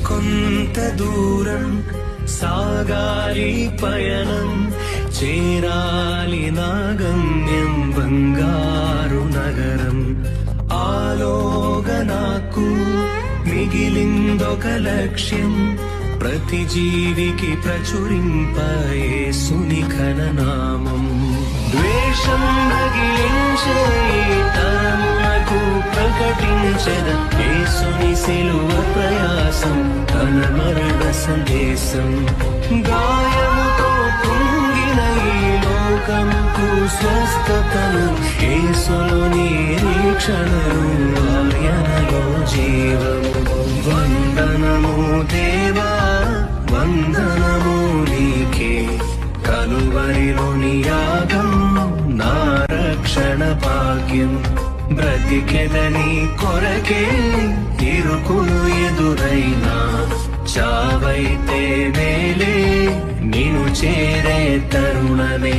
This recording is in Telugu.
కొంత దూరం సాగాలి పయనం, చేరాలి నా గమ్యం బంగారు నగరం. ఆలోగా నాకు మిగిలిందొక లక్ష్యం, ప్రతి జీవికి ప్రచురింప యేసుని ఘననామం. ద్వేషం రగిలించే ఈ తరములకు ప్రకటించెద యేసుని సిలువ ప్రయాసం, తన మరణ సందేశం. గాయముతో కుంగిన ఈ లోకముకు స్వస్థతను, యేసులో నిరీక్షణను, ఆయనలో జీవము. వందనము దేవా వందనము నీకే, కలువరిలోని యాగం నా రక్షణ భాగ్యం. బ్రతికెదని కొరకే ఇరుకులు ఎదురైనా, చావైతే మేలే నిన్ను చేరే తరుణమే.